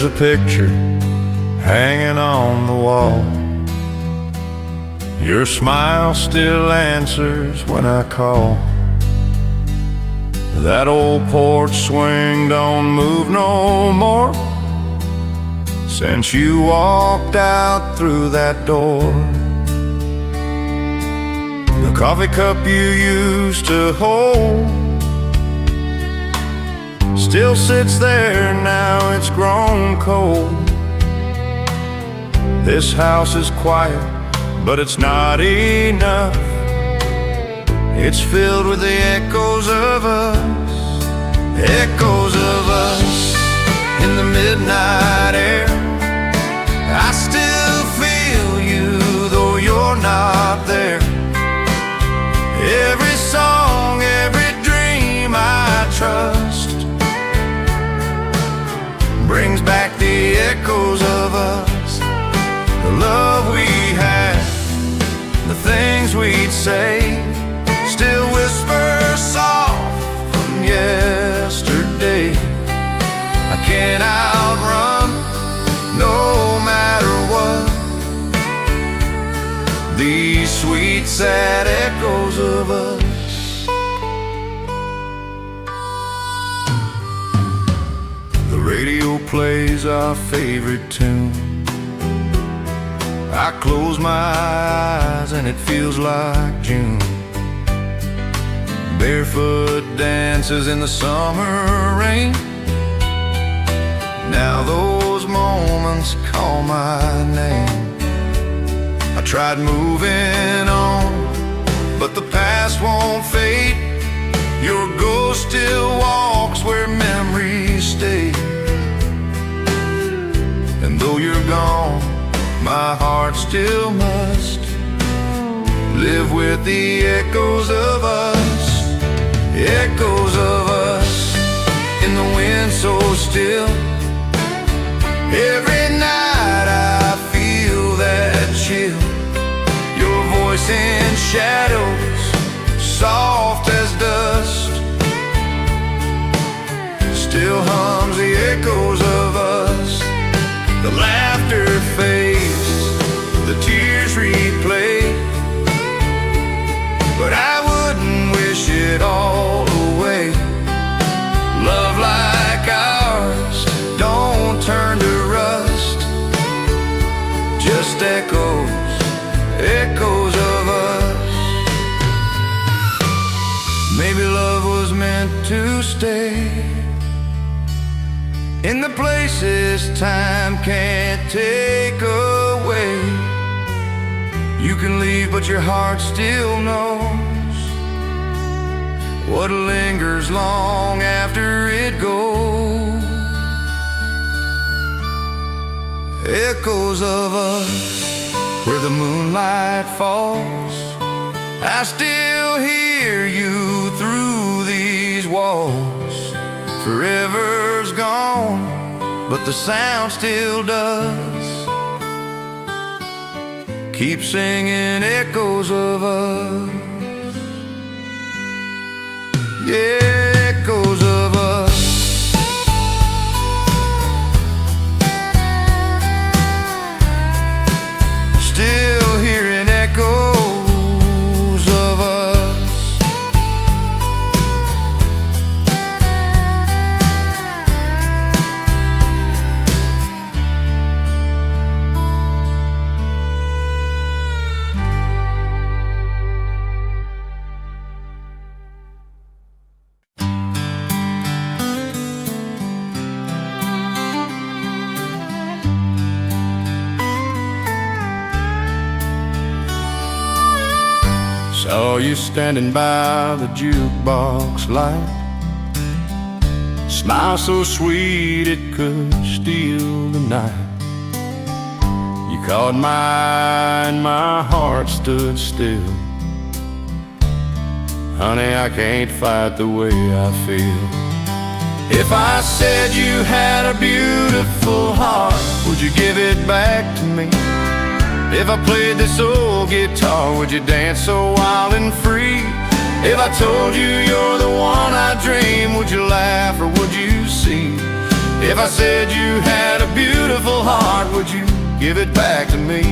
There's a picture hanging on the wall. Your smile still answers when I call. That old porch swing don't move no more since you walked out through that door. The coffee cup you used to hold still sits there, now it's grown cold. This house is quiet, but it's not enough. It's filled with the echoes of us, echoes of us in the midnight air. I still feel you, though you're not there. Every song, every dream I trust brings back the echoes of us. The love we had, the things we'd say, still whisper soft from yesterday. I can't outrun, no matter what, these sweet sad echoes of us. The radio plays our favorite tune. I close my eyes and it feels like June. Barefoot dances in the summer rain. Now those moments call my name. I tried moving on, but the past won't fade. Your ghost still walks where memories stay. And though you're gone, my heart still must live with the echoes of us, echoes of us in the wind so still. Every night I feel that chill. Your voice in shadows, soft as dust, still hums the echoes of us. The laughter fades, the tears replay, but I wouldn't wish it all away. Love like ours don't turn to rust, just echoes, echoes of us. Maybe love was meant to stay in the places time can't take away. You can leave, but your heart still knows what lingers long after it goes. Echoes of us where the moonlight falls. I still hear you through these walls. Forever's gone, but the sound still does. Keep singing echoes of us. Yeah, echoes of us. Still hearing echoes of us. Saw you standing by the jukebox light, smile so sweet it could steal the night. You caught my eye and my heart stood still. Honey, I can't fight the way I feel. If I said you had a beautiful heart, would you give it back to me? If I played this old guitar, would you dance so wild and free? If I told you you're the one I dream, would you laugh or would you see? If I said you had a beautiful heart, would you give it back to me?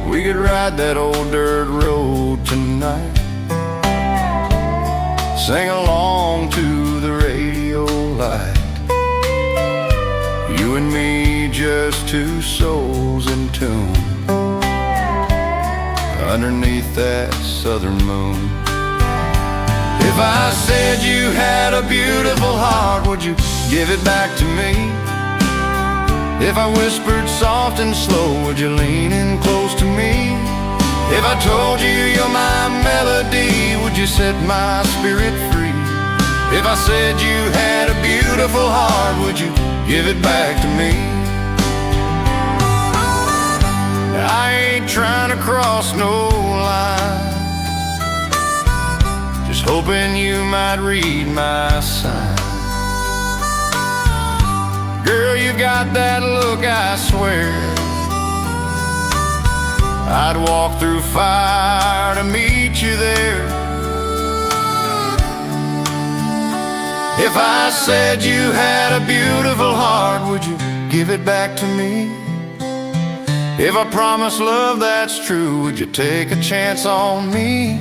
We could ride that old dirt road tonight, sing along to the radio light. You and me, just two souls in tune, underneath that southern moon. If I said you had a beautiful heart, would you give it back to me? If I whispered soft and slow, would you lean in close to me? If I told you you're my melody, would you set my spirit free? If I said you had a beautiful heart, would you give it back to me? I ain't trying to cross no line, just hoping you might read my sign. Girl, you got that look, I swear I'd walk through fire to meet you there. If I said you had a beautiful heart, would you give it back to me? If I promised love that's true, would you take a chance on me?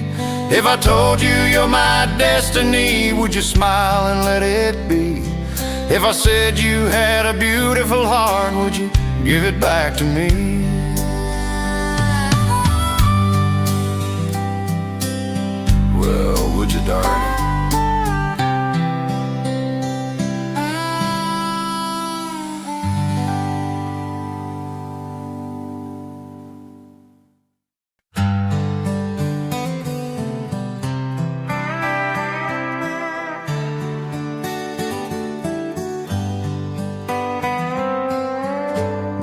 If I told you you're my destiny, would you smile and let it be? If I said you had a beautiful heart, would you give it back to me? Well, would you, darling?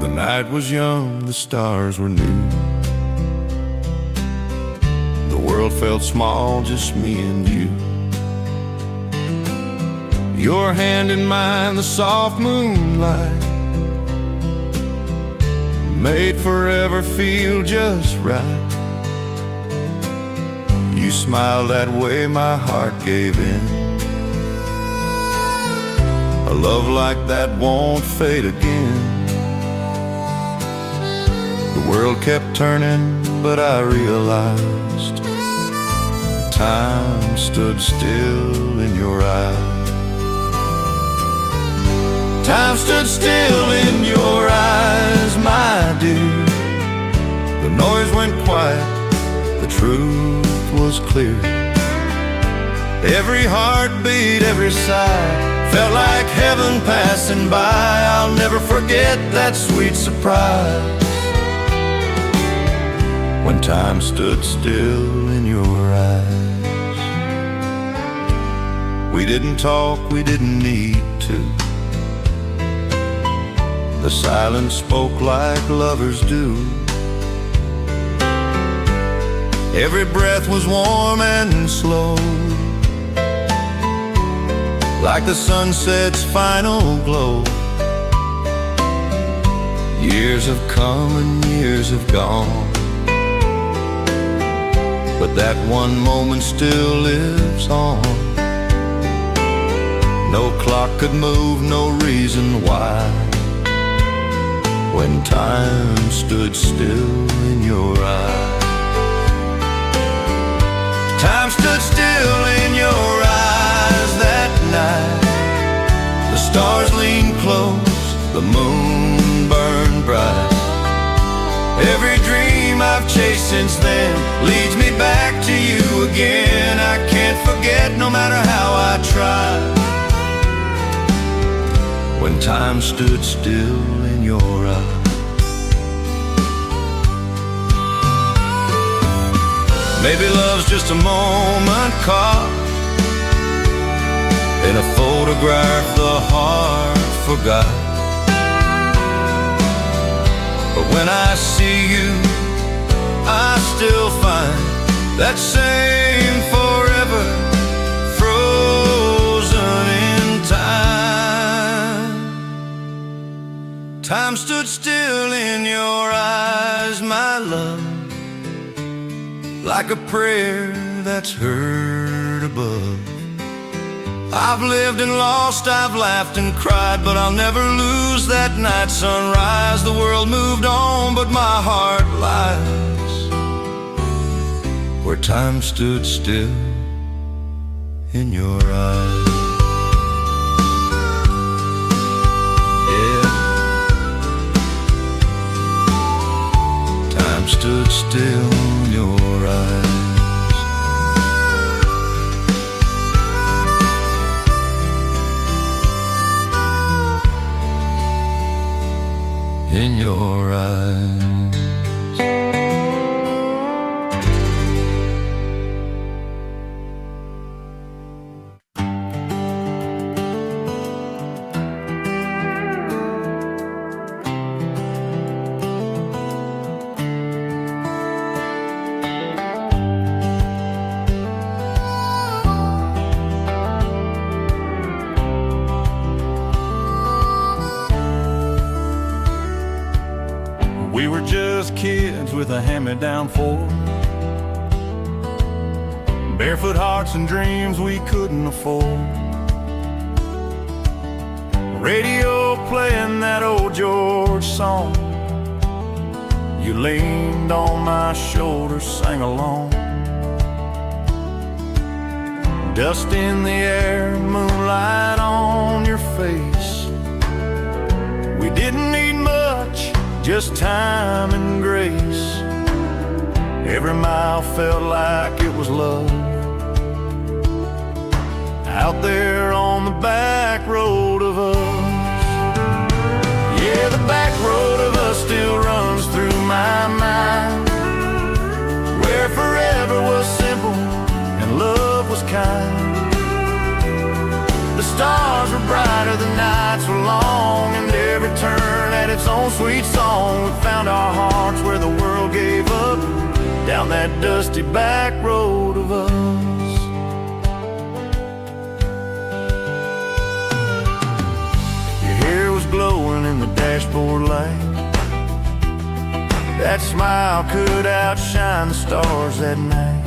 The night was young, the stars were new. The world felt small, just me and you. Your hand in mine, the soft moonlight made forever feel just right. You smiled that way, my heart gave in. A love like that won't fade again. The world kept turning, but I realized time stood still in your eyes. Time stood still in your eyes, my dear. The noise went quiet, the truth was clear. Every heartbeat, every sigh felt like heaven passing by. I'll never forget that sweet surprise when time stood still in your eyes. We didn't talk, we didn't need to. The silence spoke like lovers do. Every breath was warm and slow, like the sunset's final glow. Years have come and years have gone, but that one moment still lives on. No clock could move, no reason why, when time stood still in your eyes. Time stood still in your eyes that night. The stars leaned close, the moon burned bright. Every dream I've chased since then leads me back to you again. I can't forget no matter how I try, when time stood still in your eyes. Maybe love's just a moment caught in a photograph the heart forgot. But when I see you, I still find that same forever frozen in time. Time stood still in your eyes, my love, like a prayer that's heard 100 above. I've lived and lost, I've laughed and cried, but I'll never lose that night sunrise. The world moved on, but my heart lies where time stood still in your eyes. Yeah, time stood still in your eyes. In your eyes. We were just kids with a hand-me-down Ford, barefoot hearts and dreams we couldn't afford. Radio playing that old George song. You leaned on my shoulder, sang along. Dust in the air, moonlight on your face. We didn't need much, just time and grace. Every mile felt like it was love. Out there on the back road of us. Yeah, the back road of us still runs through my mind, where forever was simple and love was kind. The stars were brighter, the nights were long, and every turn had its own sweet song. We found our hearts where the world gave up, down that dusty back road of us. Your hair was glowing in the dashboard light. That smile could outshine the stars that night.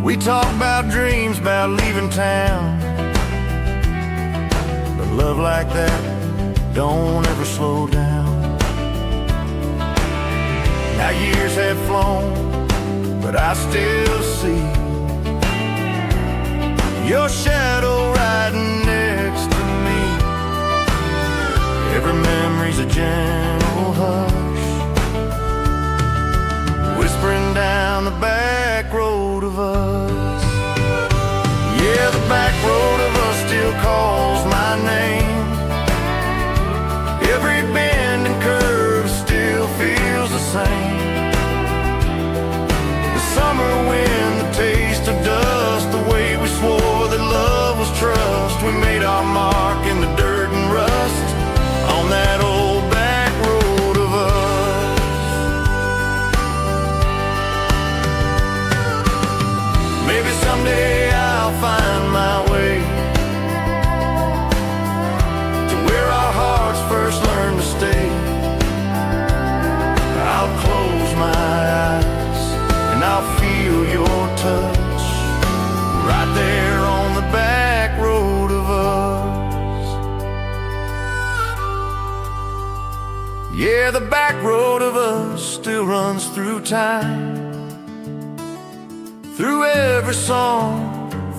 We talked about dreams, about leaving town, but love like that don't ever slow down. Now years have flown, but I still see your shadow riding next to me. Every memory's a gentle hush, whispering down the back road of us. Yeah, the back road of us still calls my name. Every bend and curve still feels the same. The summer wind, the taste of dust, the way we swore that love was trust. We made our mark in the dirt and rust on that old back road of us. Maybe someday I'll find my way to where our hearts first learned to stay. I'll close my eyes and I'll feel your touch right there on the back road of us. Yeah, the back road of us still runs through time, through every song,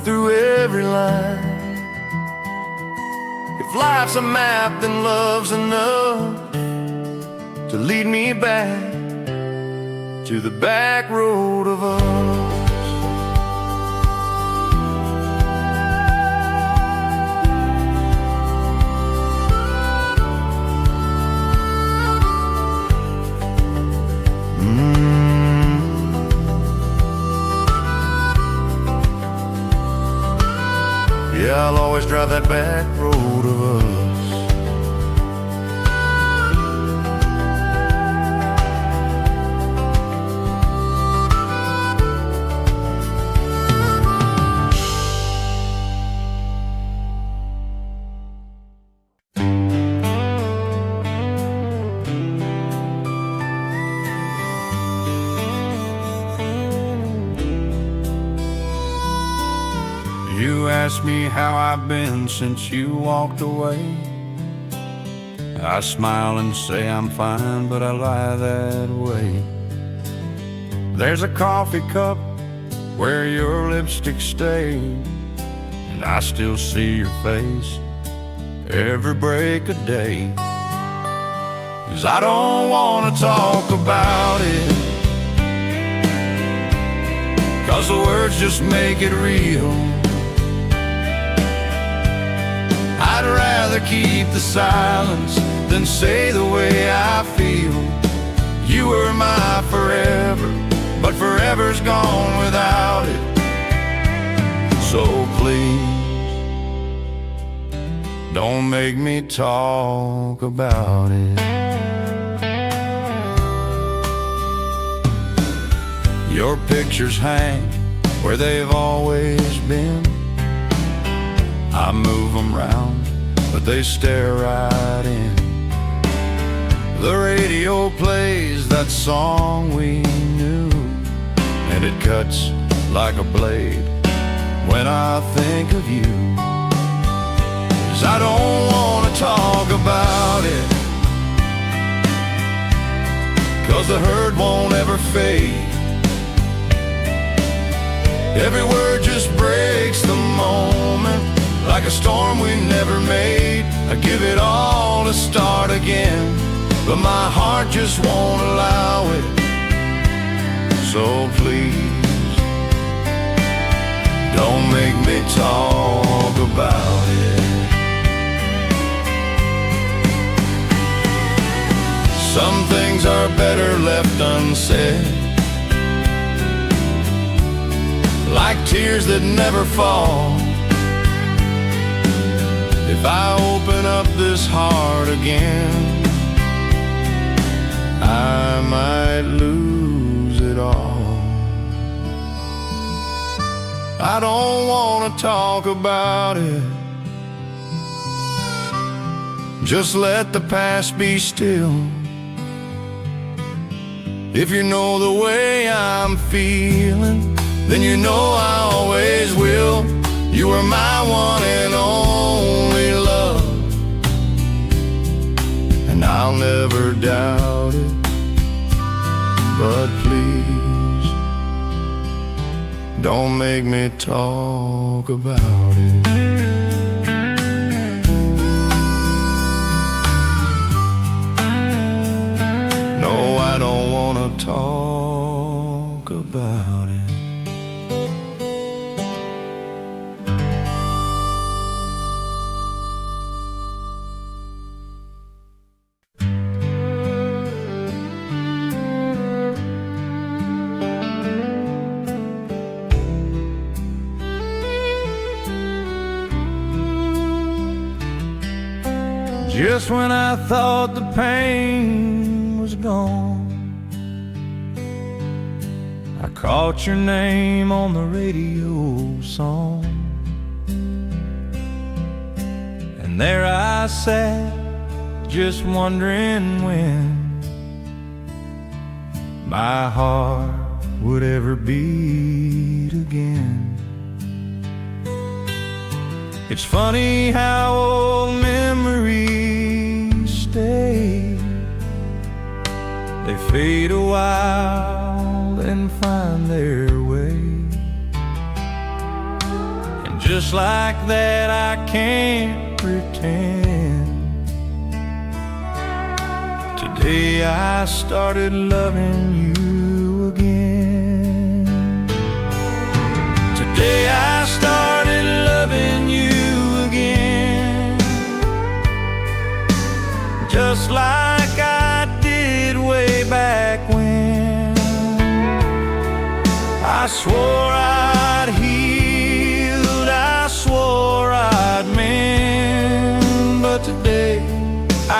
through every line. If life's a map, then love's enough to lead me back to the back road of us. Yeah, I'll always drive that back road of us. you ask me how I've been since you walked away, I smile and say I'm fine, but I lie that way. There's a coffee cup where your lipstick stayed, and I still see your face every break of day. 'Cause I don't wanna talk about it, 'cause the words just make it real. I'd rather keep the silence than say the way I feel. You were my forever, but forever's gone without it. So please, don't make me talk about it. Your pictures hang where they've always been. I move them round, but they stare right in. The radio plays that song we knew, and it cuts like a blade when I think of you. 'Cause I don't wanna talk about it, 'cause the hurt won't ever fade. Every word just breaks the moment, like a storm we never made. I give it all to start again, but my heart just won't allow it. So please, don't make me talk about it. Some things are better left unsaid, like tears that never fall. If I open up this heart again, I might lose it all. I don't wanna talk about it. Just let the past be still. If you know the way I'm feeling, then you know I always will. You were my one and only love, and I'll never doubt it. But please, don't make me talk about it. No, I don't wanna talk about it. Just when I thought the pain was gone, I caught your name on the radio song. And there I sat, just wondering when my heart would ever beat again. It's funny how old memories stay. They fade a while, then find their way. And just like that, I can't pretend. Today I started loving you again. Today I started loving you again, just like I did way back when. I swore I'd healed, I swore I'd mend, but today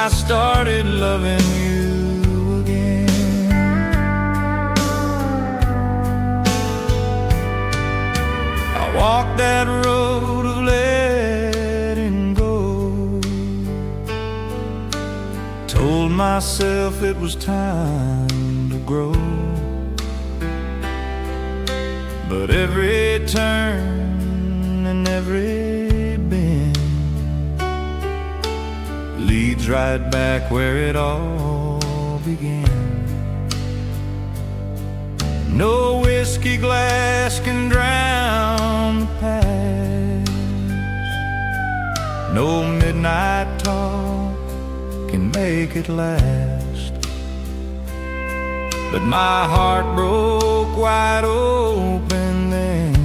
I started loving you again. I walked that road of letting go, told myself it was time to grow. But every turn and every bend leads right back where it all began. No whiskey glass can drown the past. No midnight talk can make it last. But my heart broke wide open then.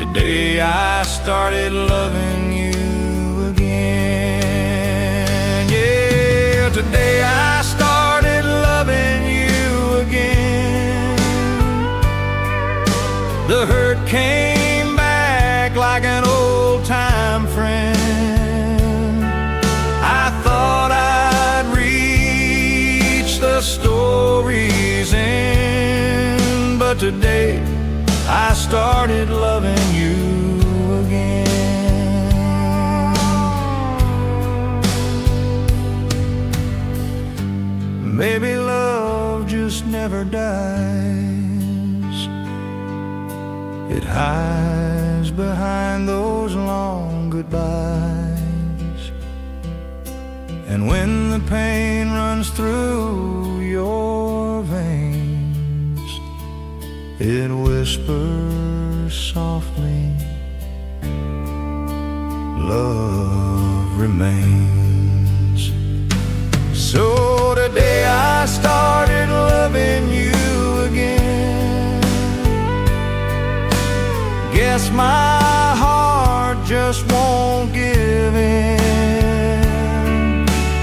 Today I started loving you again. Yeah, today I started loving you again. The hurt came back like an old-time friend. I thought I'd reach the story's end, but today I started loving you again. Maybe love just never dies. It hides behind those long goodbyes. And when the pain runs through your veins, it whispers softly, love remains. So today I started loving you again. Guess my heart just won't give in.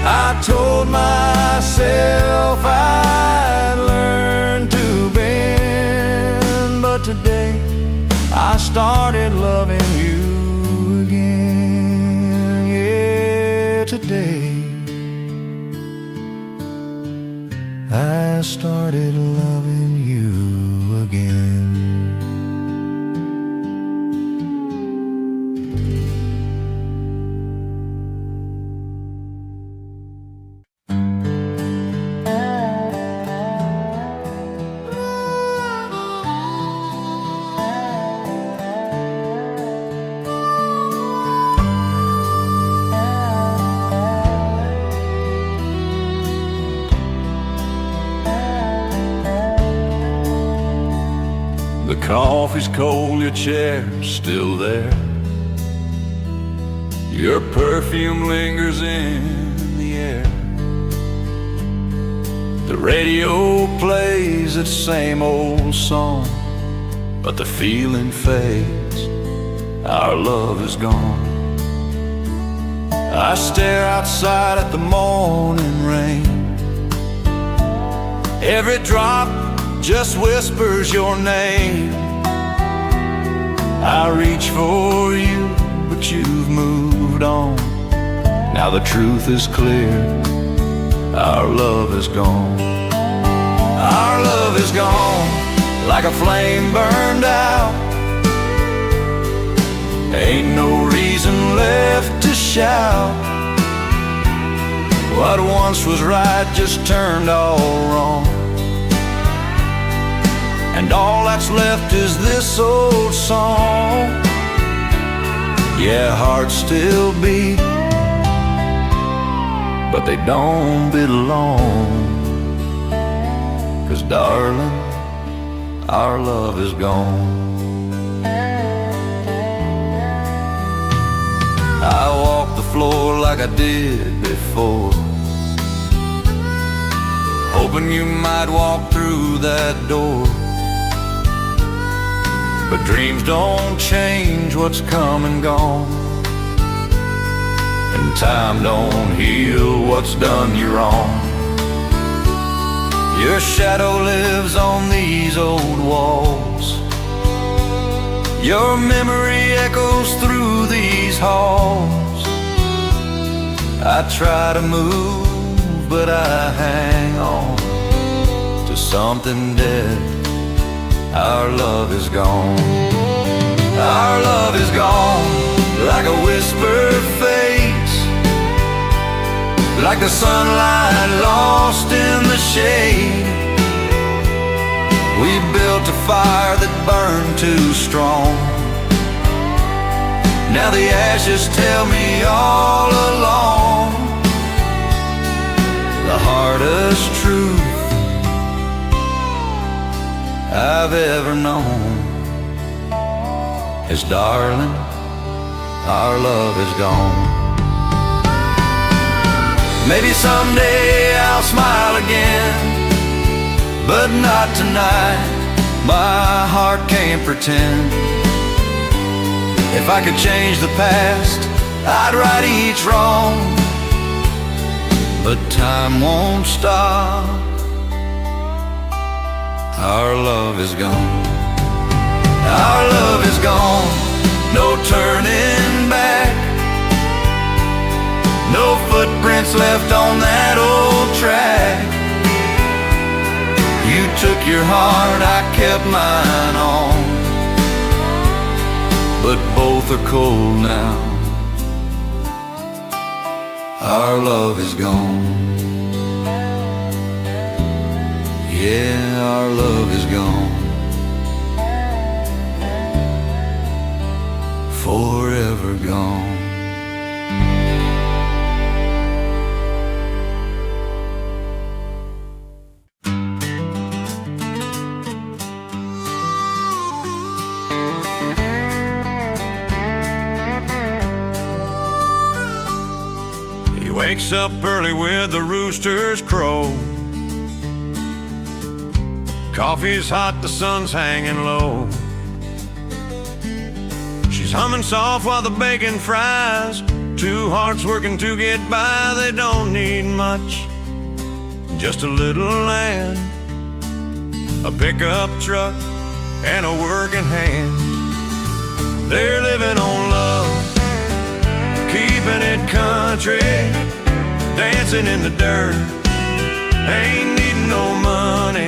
I told myself I'd learn to bend, but today I started loving you again. Yeah, today I started loving you again. The coffee's cold, your chair's still there. Your perfume lingers in the air. The radio plays its same old song, but the feeling fades, our love is gone. I stare outside at the morning rain. Every drop just whispers your name. I reach for you, but you've moved on. Now the truth is clear, our love is gone. Our love is gone, like a flame burned out. Ain't no reason left to shout. What once was right just turned all wrong, and all that's left is this old song. Yeah, hearts still beat, but they don't belong. 'Cause darling, our love is gone. I walk the floor like I did before, hoping you might walk through that door. But dreams don't change what's come and gone, and time don't heal what's done you wrong. Your shadow lives on these old walls. Your memory echoes through these halls. I try to move, but I hang on to something dead. Our love is gone. Our love is gone, like a whisper fades, like the sunlight lost in the shade. We built a fire that burned too strong. Now the ashes tell me all along the hardest truth I've ever known is, darling, our love is gone. Maybe someday I'll smile again, but not tonight. My heart can't pretend. If I could change the past, I'd right each wrong. But time won't stop. Our love is gone. Our love is gone. No turning back. No footprints left on that old track. You took your heart, I kept mine on. But both are cold now. Our love is gone. Yeah, our love is gone. Forever gone. He wakes up early with the roosters crow. Coffee's hot, the sun's hanging low. She's humming soft while the bacon fries. Two hearts working to get by. They don't need much, just a little land, a pickup truck, and a working hand. They're living on love, keeping it country, dancing in the dirt, ain't needing no money.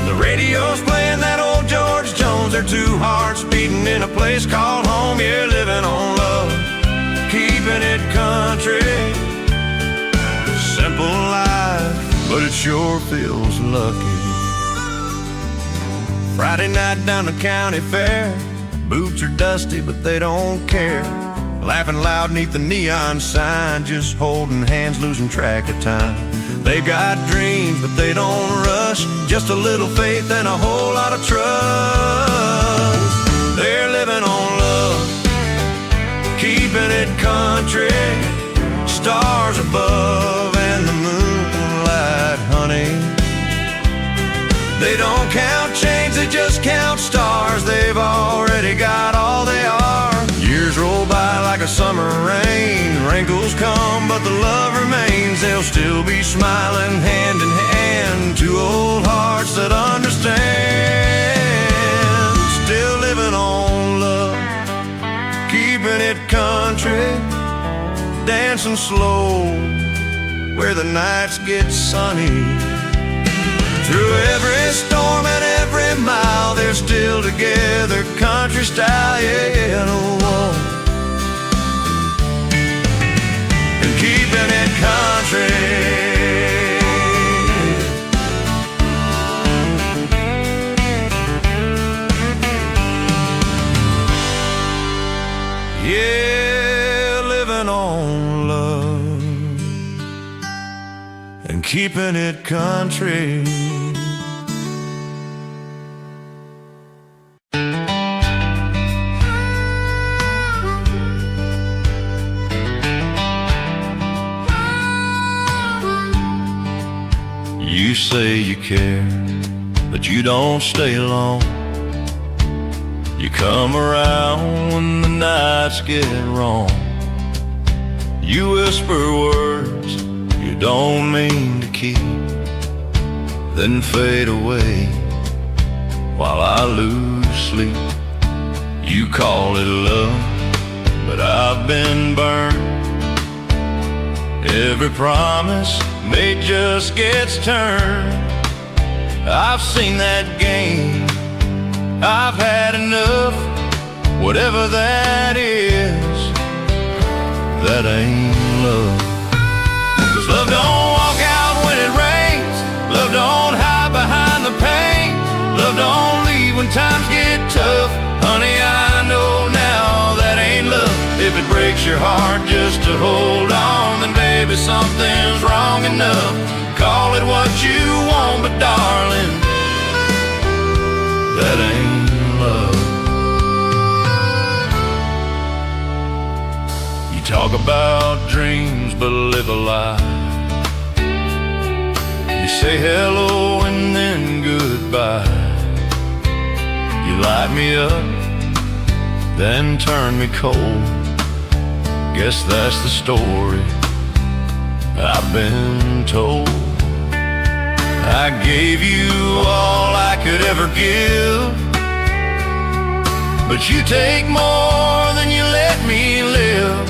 The radio's playing that old George Jones. Their two hearts beating in a place called home. Yeah, living on love, keeping it country. Simple life, but it sure feels lucky. Friday night down the county fair. Boots are dusty, but they don't care. Laughing loud neath the neon sign, just holding hands, losing track of time. They've got dreams, but they don't rush. Just a little faith and a whole lot of trust. They're living on love, keeping it country. Stars above and the moonlight, honey. They don't count change, they just count stars. They've already got all they are. Years roll by like a summer rain. Wrinkles come, but the love remains. They'll still be smiling hand in hand. Two old hearts that understand. Still living on love, keeping it country. Dancing slow where the nights get sunny. Through every storm and every mile, they're still together, country style, yeah, no wall. And keeping it country. Yeah, living on love and keeping it country. You say you care, but you don't stay long. You come around when the nights get wrong. You whisper words you don't mean to keep, then fade away while I lose sleep. You call it love, but I've been burned. Every promise made just gets turned. I've seen that game, I've had enough. Whatever that is, that ain't love. 'Cause love don't walk out when it rains. Love don't hide behind the pain. breaks your heart just to hold on, then baby, something's wrong enough. Call it what you want, but darling, that ain't love. You talk about dreams, but live a lie. You say hello and then goodbye. You light me up, then turn me cold. Guess that's the story I've been told. I gave you all I could ever give, but you take more than you let me live.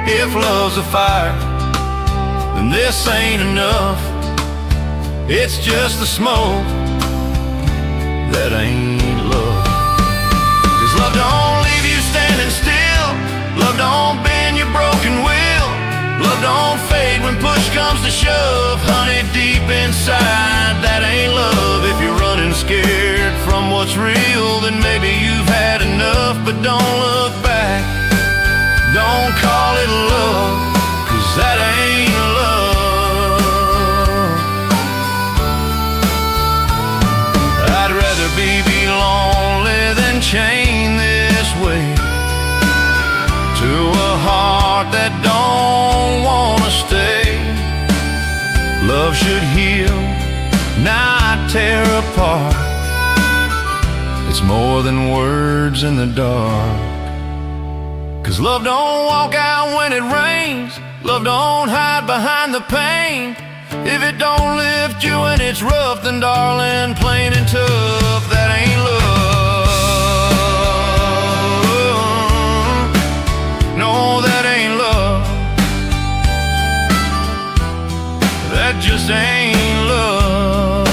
If love's a fire, then this ain't enough. It's just the smoke that ain't love. 'Cause love don't leave you standing still. Love don't bend your broken will. Love don't fade when push comes to shove. Honey, deep inside, that ain't love. If you're running scared from what's real, then maybe you've had enough. But don't look back, don't call it love, 'cause that ain't love. I'd rather be lonely than chained this way to a heart that don't wanna stay. Love should heal, not tear apart. It's more than words in the dark. 'Cause love don't walk out when it rains. Love don't hide behind the pain. If it don't lift you when it's rough, then darling, plain and tough, that ain't love. No, that ain't love. That just ain't love.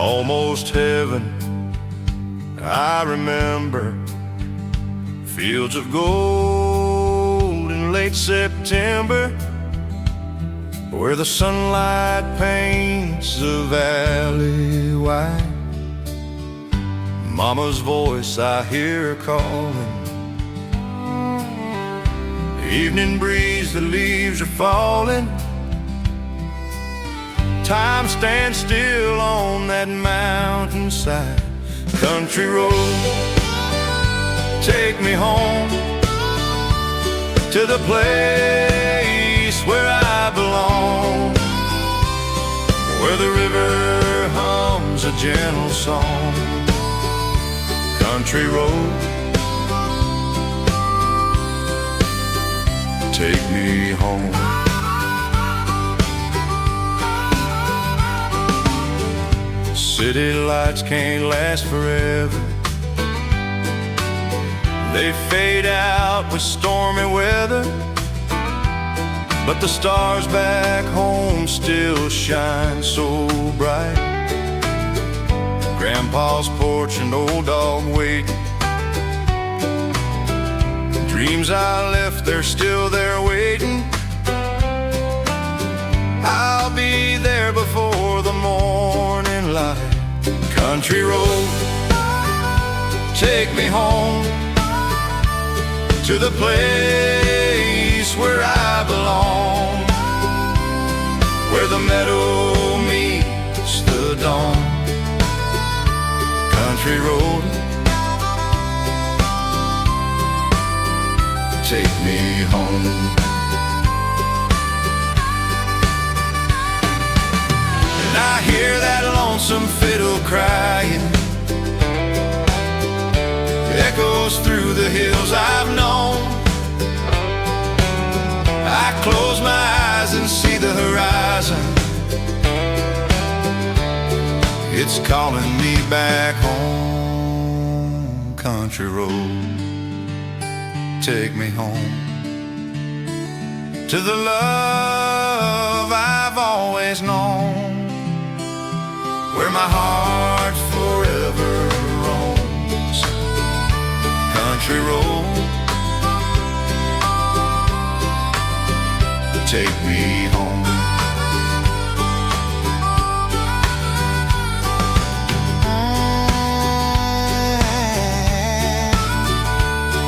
Almost heaven, I remember fields of gold in late September, where the sunlight paints the valley white. Mama's voice I hear calling. The evening breeze, the leaves are falling. Time stands still on that mountainside. Country road, take me home to the place where I belong, where the river hums a gentle song. Country road, take me home. City lights can't last forever. They fade out with stormy weather, but the stars back home still shine so bright. Grandpa's porch and old dog waiting. Dreams I left, they're still there waiting. I'll be there before the morning light. Country road, take me home to the place where I belong, where the meadow meets the dawn. Country road, take me home. And I hear that lonesome fiddle crying, echoes through the hills I've known. I close my eyes and see the horizon. It's calling me back home. Country road, take me home to the love I've always known, where my heart forever roams. Country road, take me home.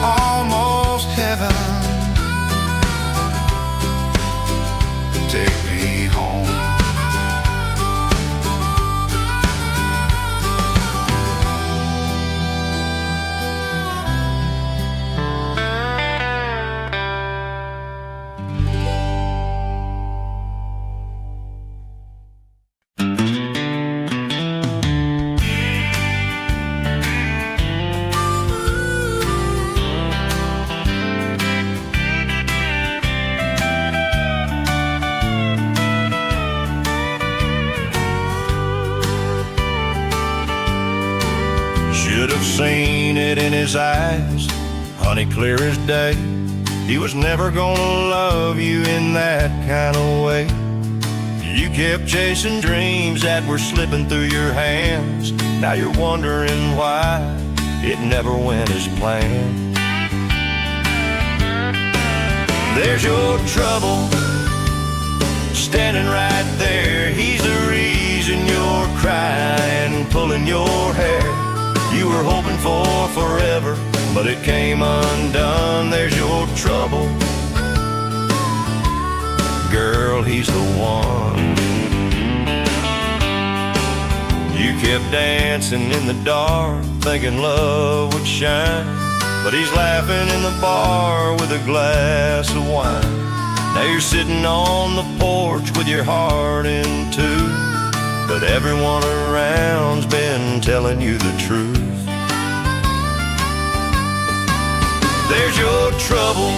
Almost heaven, take me home. Should have seen it in his eyes, honey, clear as day. He was never gonna love you in that kind of way. You kept chasing dreams that were slipping through your hands. Now you're wondering why it never went as planned. There's your trouble, standing right there. He's the reason you're crying, pulling your hair. You were hoping for forever, but it came undone. There's your trouble, girl, he's the one. You kept dancing in the dark, thinking love would shine, but he's laughing in the bar with a glass of wine. Now you're sitting on the porch with your heart in two, but everyone around's been telling you the truth. There's your trouble,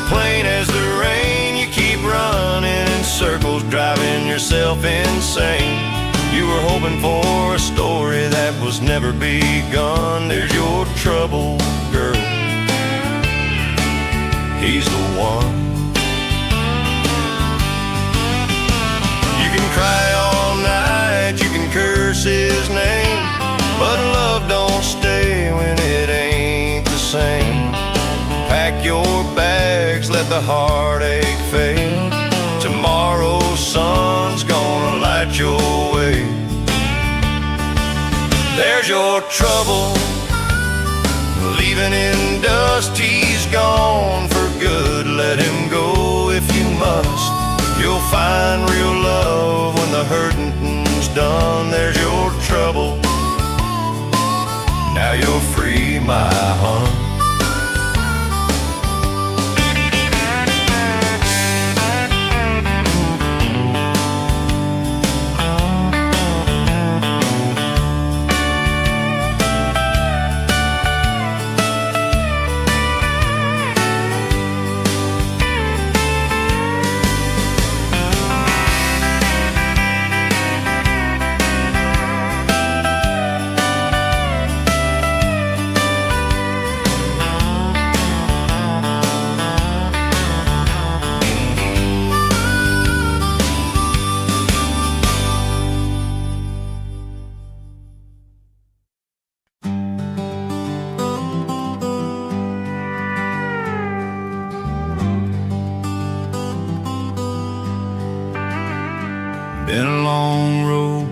plain as the rain. You keep running in circles, driving yourself insane. You were hoping for a story that was never begun. There's your trouble, girl, he's the one. You can cry all night, you can curse his name, but love don't stay when it ain't the same. Pack your bags, let the heartache fade. Tomorrow's sun's gonna light your way. There's your trouble, leaving in dust. He's gone for good, let him go if you must. You'll find real love when the hurting's done. There's your trouble, now you're free, my hon. Been a long road,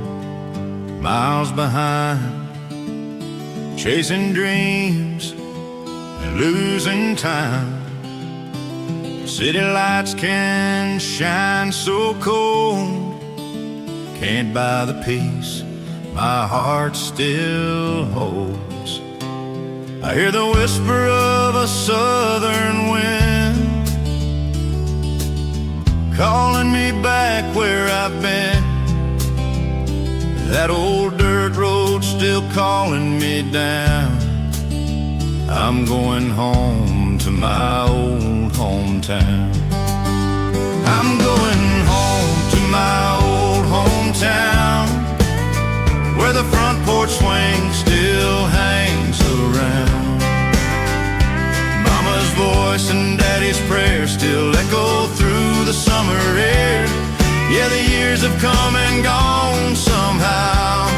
miles behind, chasing dreams and losing time. City lights can shine so cold, can't buy the peace my heart still holds. I hear the whisper of a southern wind calling me back where I've been. That old dirt road still calling me down. I'm going home to my old hometown. I'm going home to my old hometown, where the front porch swing still hangs around. Mama's voice and Daddy's prayer still years have come and gone somehow,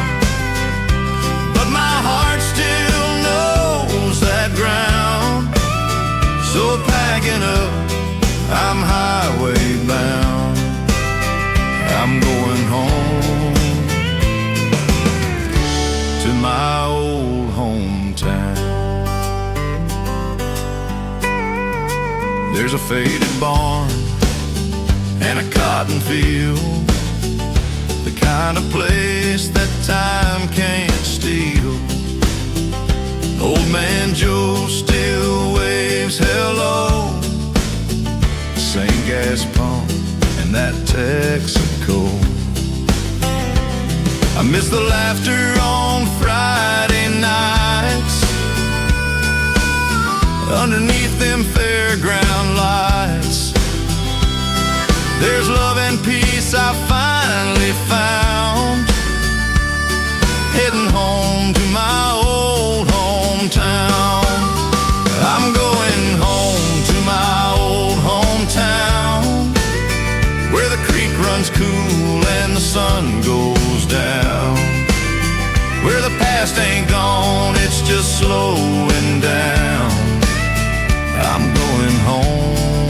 but my heart still knows that ground. So packing up, I'm highway bound. I'm going home to my old hometown. There's a faded barn and a cotton field, the kind of place that time can't steal. Old man Joe still waves hello, same gas pump and that Texaco. I miss the laughter on Friday nights underneath them fairground lights. There's love and peace I finally found, heading home to my old hometown. I'm going home to my old hometown, where the creek runs cool and the sun goes down, where the past ain't gone, it's just slowing down. I'm going home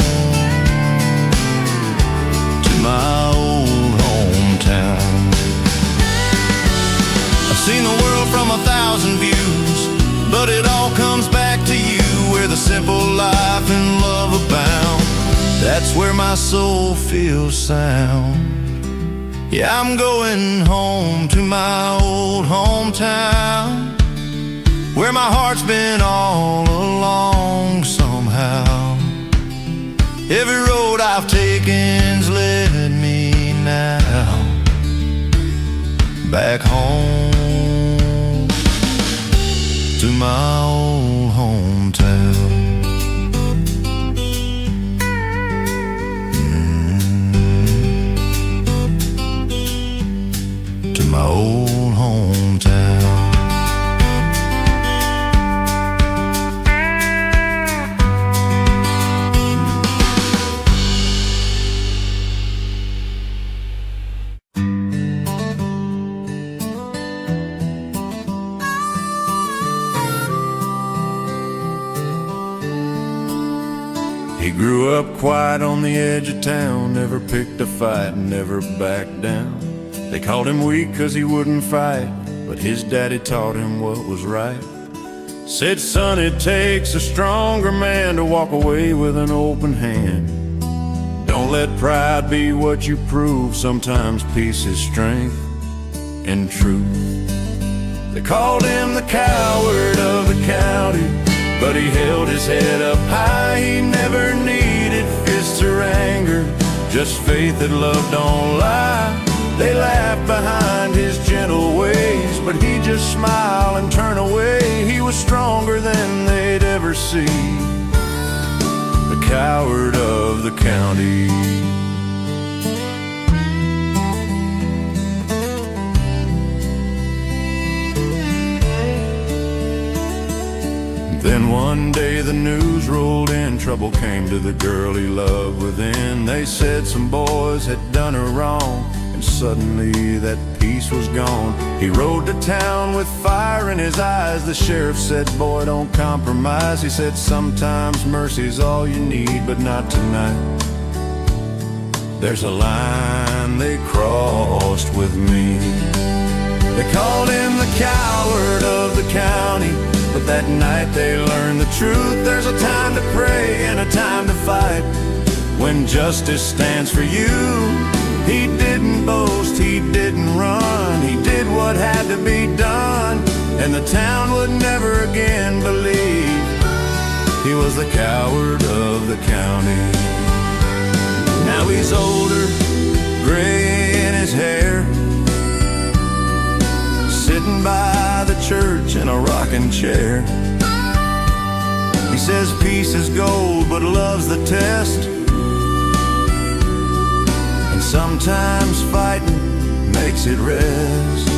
to my old hometown. I've seen the world from 1,000 views, but it all comes back to you, where the simple life and love abound. That's where my soul feels sound. Yeah, I'm going home to my old hometown, where my heart's been all along somehow. Every road I've taken's led me now back home to my old hometown. To my old hometown. He grew up quiet on the edge of town, never picked a fight, never backed down. They called him weak 'cause he wouldn't fight, but his daddy taught him what was right. Said, son, it takes a stronger man to walk away with an open hand. Don't let pride be what you prove, sometimes peace is strength and truth. They called him the coward of the county, but he held his head up high. He never needed fists or anger, just faith that love don't lie. They laughed behind his gentle ways, but he'd just smile and turn away. He was stronger than they'd ever see, the coward of the county. Then one day the news rolled in, trouble came to the girl he loved within. They said some boys had done her wrong, and suddenly that peace was gone. He rode to town with fire in his eyes. The sheriff said, boy, don't compromise. He said, sometimes mercy's all you need, but not tonight. There's a line they crossed with me. They called him the coward of the county, but that night they learned the truth. There's a time to pray and a time to fight, when justice stands for you. He didn't boast, he didn't run, he did what had to be done, and the town would never again believe he was the coward of the county. Now he's older, gray in his hair, sitting by the church in a rocking chair. He says peace is gold, but love's the test, and sometimes fighting makes it rest.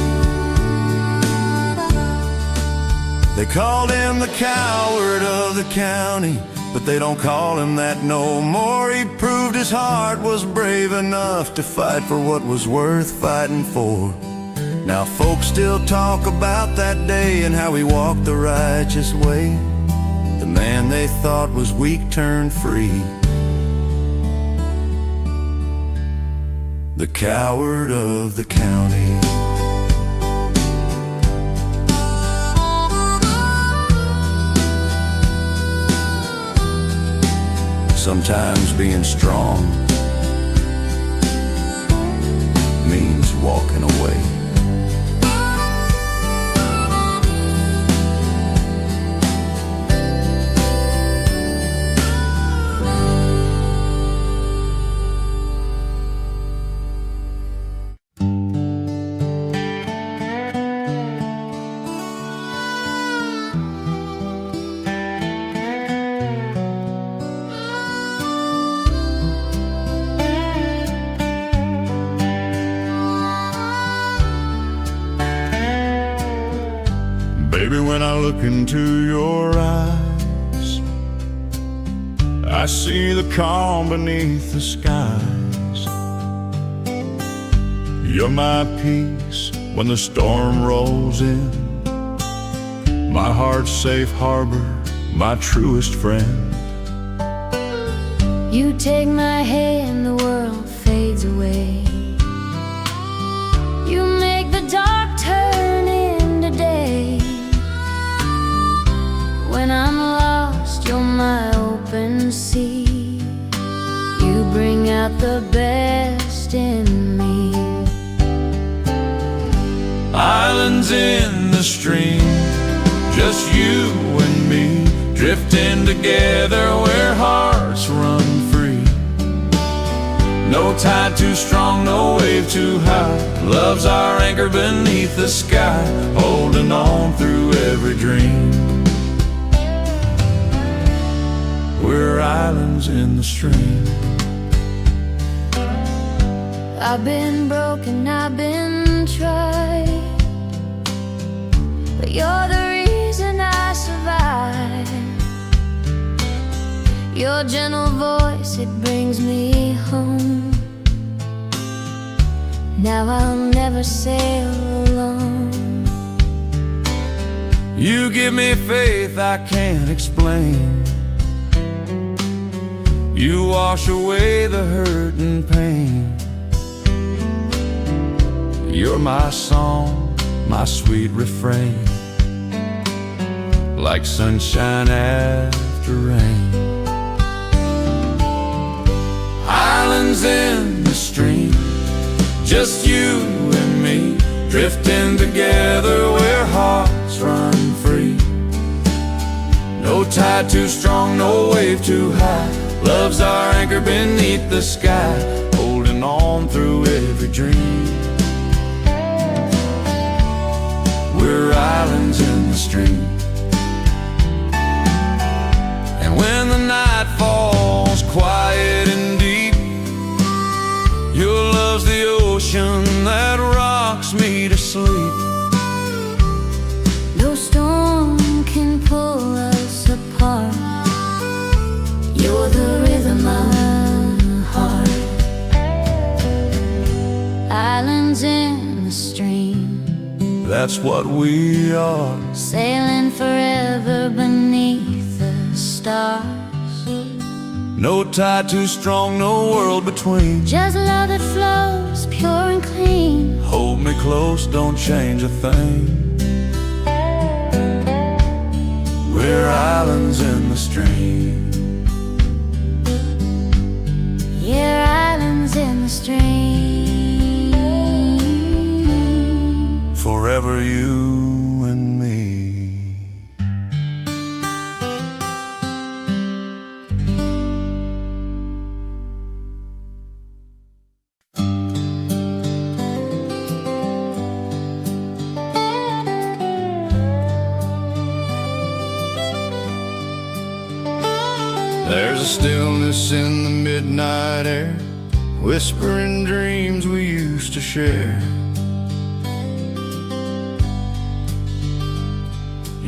They called him the coward of the county, but but they don't call him that no more. He proved his heart was brave enough to fight for what was worth fighting for. Now folks still talk about that day and how he walked the righteous way. The man they thought was weak turned free, the coward of the county. Sometimes being strong means walking away. Baby, when I look into your eyes, I see the calm beneath the skies. You're my peace when the storm rolls in, my heart's safe harbor, my truest friend. You take my hand, the world fades away. You make the dark turn into day. When I'm lost, you're my open sea. You bring out the best in me. Islands in the stream, just you and me, drifting together where hearts run free. No tide too strong, no wave too high. Love's our anchor beneath the sky, holding on through every dream. We're islands in the stream. I've been broken, I've been tried, but you're the reason I survive. Your gentle voice, it brings me home. Now I'll never sail alone. You give me faith I can't explain. You wash away the hurt and pain. You're my song, my sweet refrain, like sunshine after rain. Islands in the stream, just you and me, drifting together where hearts run free. No tide too strong, no wave too high. Love's our anchor beneath the sky, holding on through every dream. We're islands in the stream. And when the night falls quiet and deep, your love's the ocean that rocks me to sleep. No storm can pull us apart. You're the rhythm of my heart. Islands in the stream, that's what we are. sailing forever beneath the stars. No tide too strong, no world between. Just love that flows pure and clean. Hold me close, don't change a thing. We're islands in the stream. Yeah, islands in the stream. Forever you and me. There's a stillness in the midnight air, whispering dreams we used to share.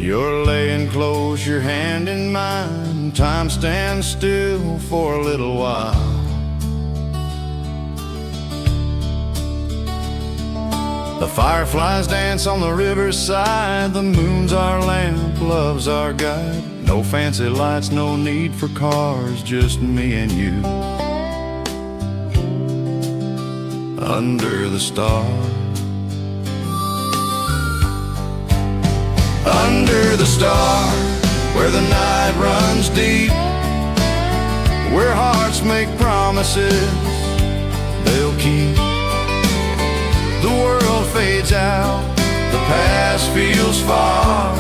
You're laying close, your hand in mine. Time stands still for a little while. The fireflies dance on the riverside. The moon's our lamp, love's our guide. No fancy lights, no need for cars, just me and you under the stars. Under the stars, where the night runs deep, where hearts make promises they'll keep. The world fades out, the past feels far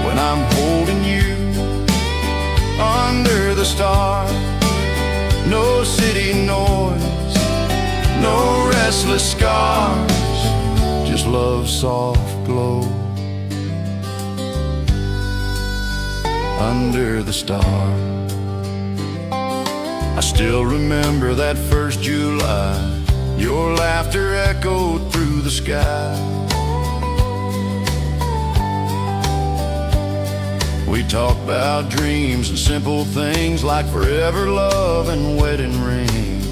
when I'm holding you under the stars. No city noise, no restless scars, just love's soft glow under the stars. I still remember that first July. Your laughter echoed through the sky. We talked about dreams and simple things like forever love and wedding rings.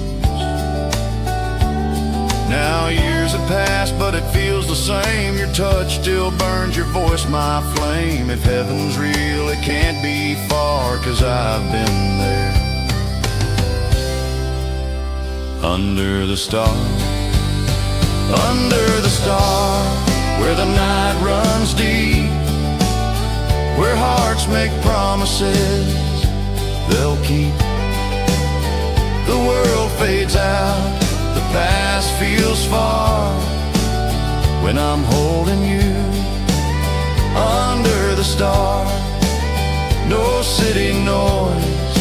Now years have passed, but it feels the same. Your touch still burns, your voice my flame. If heaven's real, it can't be far, 'cause I've been there under the stars. Under the stars, where the night runs deep, where hearts make promises they'll keep. The world fades out, the past feels far when I'm holding you under the stars. No city noise,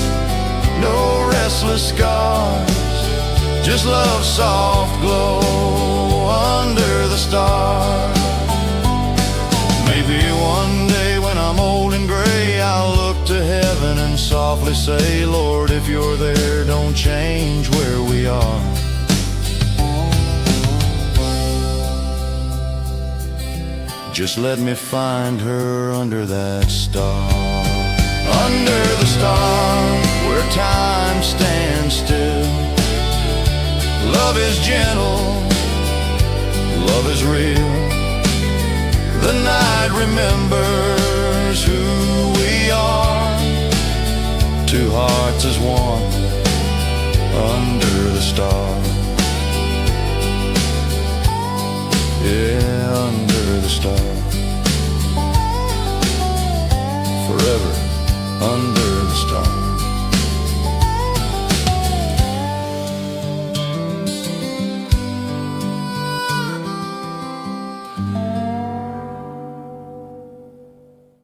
no restless scars, just love's soft glow under the stars. Maybe one day when I'm old and gray, I'll look to heaven and softly say, Lord, if you're there, don't change where we are. Just let me find her under that star. Under the star, where time stands still. Love is gentle, love is real. The night remembers who we are. Two hearts as one under the stars. Yeah.